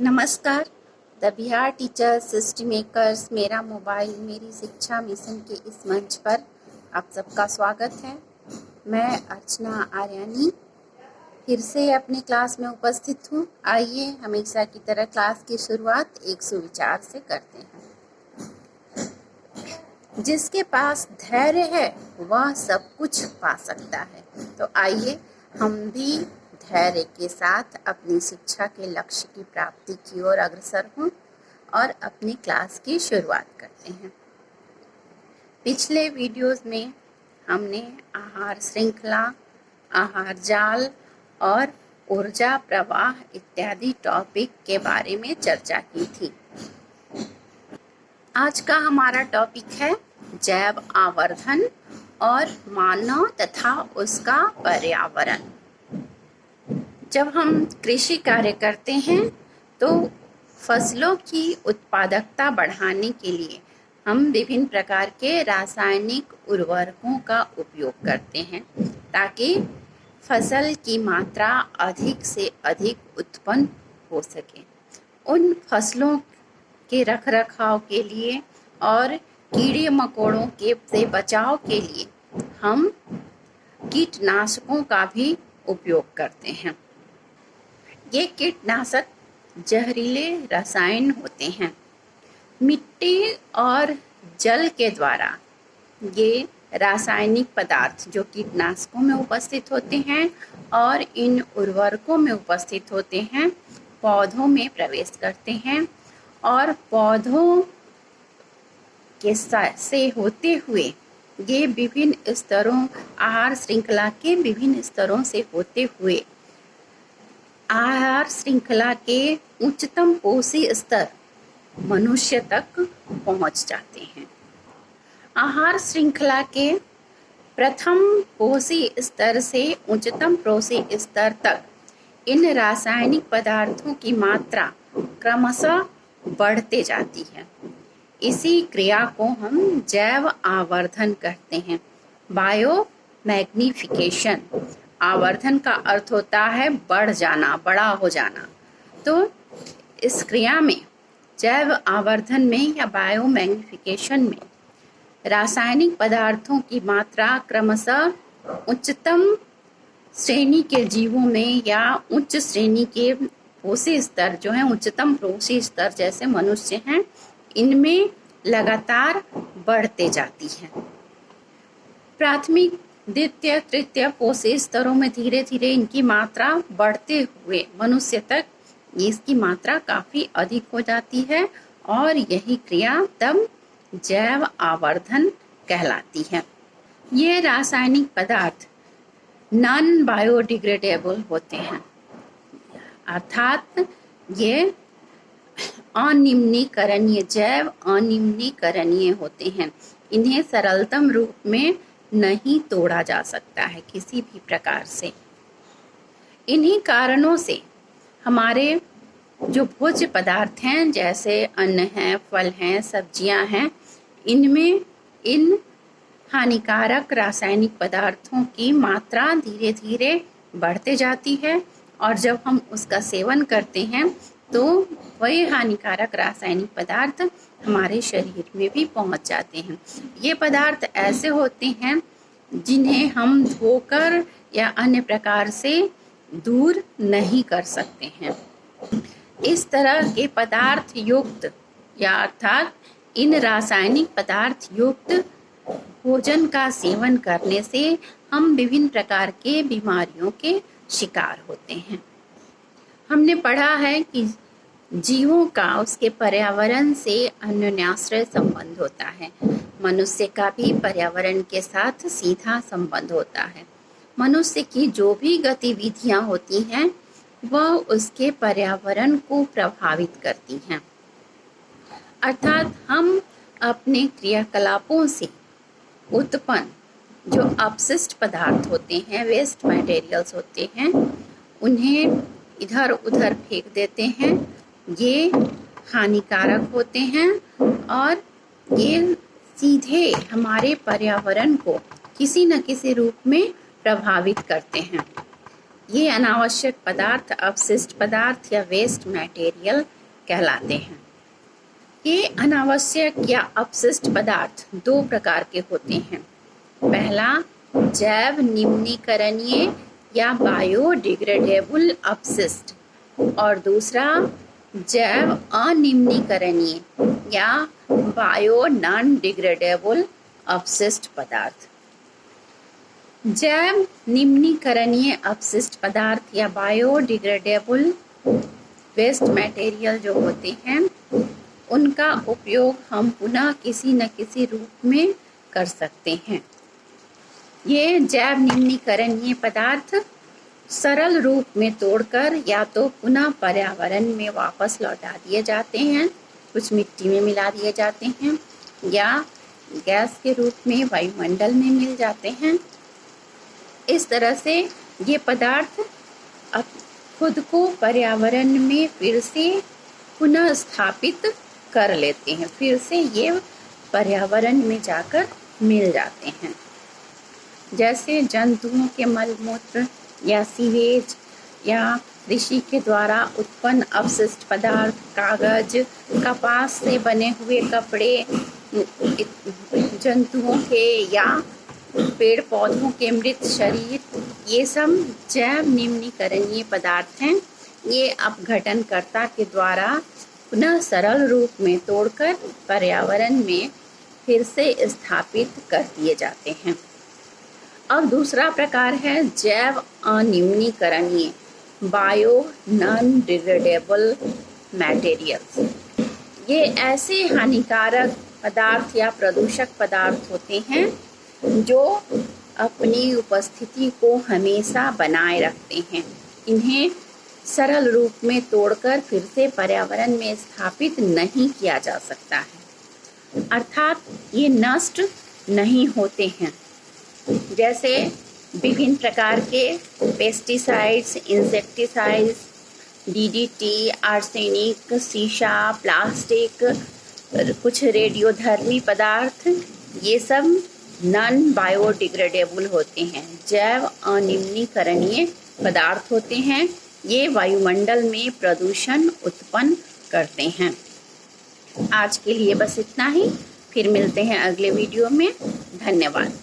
नमस्कार। The Bihar teachers system makers मेरा mobile मेरी शिक्षा मिशन के इस मंच पर आप सबका स्वागत है। मैं अर्चना आर्यानी फिर से अपनी क्लास में उपस्थित हूँ। आइए हमेशा की तरह क्लास की शुरुआत एक सुविचार से करते हैं। जिसके पास धैर्य है वह सब कुछ पा सकता है। तो आइए हम भी धैर्य के साथ अपनी शिक्षा के लक्ष्य की प्राप्ति की ओर अग्रसर हों और अपनी क्लास की शुरुआत करते हैं। पिछले वीडियोस में हमने आहार श्रृंखला, आहार जाल और ऊर्जा प्रवाह इत्यादि टॉपिक के बारे में चर्चा की थी। आज का हमारा टॉपिक है जैव आवर्धन और मानव तथा उसका पर्यावरण। जब हम कृषि कार्य करते हैं तो फसलों की उत्पादकता बढ़ाने के लिए हम विभिन्न प्रकार के रासायनिक उर्वरकों का उपयोग करते हैं ताकि फसल की मात्रा अधिक से अधिक उत्पन्न हो सके। उन फसलों के रखरखाव के लिए और कीड़े मकोड़ों के से बचाव के लिए हम कीटनाशकों का भी उपयोग करते हैं। ये कीटनाशक जहरीले रसायन होते हैं। मिट्टी और जल के द्वारा ये रासायनिक पदार्थ जो कीटनाशकों में उपस्थित होते हैं और इन उर्वरकों में उपस्थित होते हैं पौधों में प्रवेश करते हैं और पौधों के से होते हुए ये विभिन्न स्तरों आहार श्रृंखला के विभिन्न स्तरों से होते हुए आहार श्रृंखला के उच्चतम पोषी स्तर मनुष्य तक पहुंच जाते हैं। आहार श्रृंखला के प्रथम पोषी स्तर से उच्चतम पोषी स्तर तक इन रासायनिक पदार्थों की मात्रा क्रमशः बढ़ते जाती है। इसी क्रिया को हम जैव आवर्धन कहते हैं। Bio magnification. आवर्धन का अर्थ होता है बढ़ जाना, बड़ा हो जाना। तो इस क्रिया में जैव आवर्धन में या बायो मैग्निफिकेशन में रासायनिक पदार्थों की मात्रा क्रमशः उच्चतम श्रेणी के जीवों में या उच्च श्रेणी के पोषी स्तर जो है उच्चतम पोषी स्तर जैसे मनुष्य हैं इनमें लगातार बढ़ते जाती है। प्राथमिक द्वितीय तृतीय पोषी स्तरों में धीरे धीरे इनकी मात्रा बढ़ते हुए मनुष्य तक इसकी मात्रा काफी अधिक हो जाती है और यही क्रिया तब जैव आवर्धन कहलाती है। ये रासायनिक पदार्थ नॉन बायोडिग्रेडेबल होते हैं अर्थात ये अनिम्नीकरणीय जैव अनिम्नीकरणीय होते हैं। इन्हें सरलतम रूप में नहीं तोड़ा जा सकता है किसी भी प्रकार से। इन्हीं कारणों से हमारे जो भोज्य पदार्थ हैं जैसे अन्न हैं, फल हैं, सब्जियां हैं, इनमें इन हानिकारक रासायनिक पदार्थों की मात्रा धीरे धीरे बढ़ते जाती है और जब हम उसका सेवन करते हैं तो वही हानिकारक रासायनिक पदार्थ हमारे शरीर में भी पहुंच जाते हैं। ये पदार्थ ऐसे होते हैं जिन्हें हम धोकर या अन्य प्रकार से दूर नहीं कर सकते हैं। इस तरह के पदार्थ युक्त या अर्थात इन रासायनिक पदार्थ युक्त भोजन का सेवन करने से हम विभिन्न प्रकार के बीमारियों के शिकार होते हैं। हमने पढ़ा है कि जीवों का उसके पर्यावरण से अन्योन्याश्रय संबंध होता है। मनुष्य का भी पर्यावरण के साथ सीधा संबंध होता है। मनुष्य की जो भी गतिविधियां होती हैं वह उसके पर्यावरण को प्रभावित करती हैं। अर्थात हम अपने क्रियाकलापों से उत्पन्न जो अपशिष्ट पदार्थ होते हैं, वेस्ट मटेरियल्स होते हैं, उन्हें इधर उधर फेंक देते हैं। ये हानिकारक होते हैं और ये सीधे हमारे पर्यावरण को किसी न किसी रूप में प्रभावित करते हैं। ये अनावश्यक पदार्थ अपशिष्ट पदार्थ या वेस्ट मटेरियल कहलाते हैं। ये अनावश्यक या अपशिष्ट पदार्थ दो प्रकार के होते हैं। पहला जैव निम्नीकरणीय या बायोडिग्रेडेबल अपशिष्ट और दूसरा जैव अनिम्नीकरणीय या बायो नॉन डिग्रेडेबल अपशिष्ट पदार्थ। जैव निम्नीकरणीय अपशिष्ट पदार्थ या बायोडिग्रेडेबल वेस्ट मटेरियल जो होते हैं उनका उपयोग हम पुनः किसी न किसी रूप में कर सकते हैं। ये जैव निम्नीकरणीय पदार्थ सरल रूप में तोड़कर या तो पुनः पर्यावरण में वापस लौटा दिए जाते हैं, कुछ मिट्टी में मिला दिए जाते हैं या गैस के रूप में वायुमंडल में मिल जाते हैं। इस तरह से ये पदार्थ अब खुद को पर्यावरण में फिर से पुनः स्थापित कर लेते हैं, फिर से ये पर्यावरण में जाकर मिल जाते हैं। जैसे जंतुओं के मलमूत्र या सीवेज या कृषि के द्वारा उत्पन्न अपशिष्ट पदार्थ, कागज, कपास से बने हुए कपड़े, जंतुओं के या पेड़ पौधों के मृत शरीर, ये सब जैव निम्नीकरणीय पदार्थ हैं। ये अपघटनकर्ता के द्वारा पुनः सरल रूप में तोड़कर पर्यावरण में फिर से स्थापित कर दिए जाते हैं। अब दूसरा प्रकार है जैव अनिम्नीकरणीय बायो नॉन डिग्रेडेबल मटेरियल्स। ये ऐसे हानिकारक पदार्थ या प्रदूषक पदार्थ होते हैं जो अपनी उपस्थिति को हमेशा बनाए रखते हैं। इन्हें सरल रूप में तोड़कर फिर से पर्यावरण में स्थापित नहीं किया जा सकता है, अर्थात ये नष्ट नहीं होते हैं। जैसे विभिन्न प्रकार के पेस्टिसाइड्स, इंसेक्टिसाइड्स, डीडीटी, आर्सेनिक, शीशा, प्लास्टिक, कुछ रेडियोधर्मी पदार्थ, ये सब नॉन बायोडिग्रेडेबल होते हैं, जैव अनिम्नीकरणीय पदार्थ होते हैं। ये वायुमंडल में प्रदूषण उत्पन्न करते हैं। आज के लिए बस इतना ही, फिर मिलते हैं अगले वीडियो में। धन्यवाद।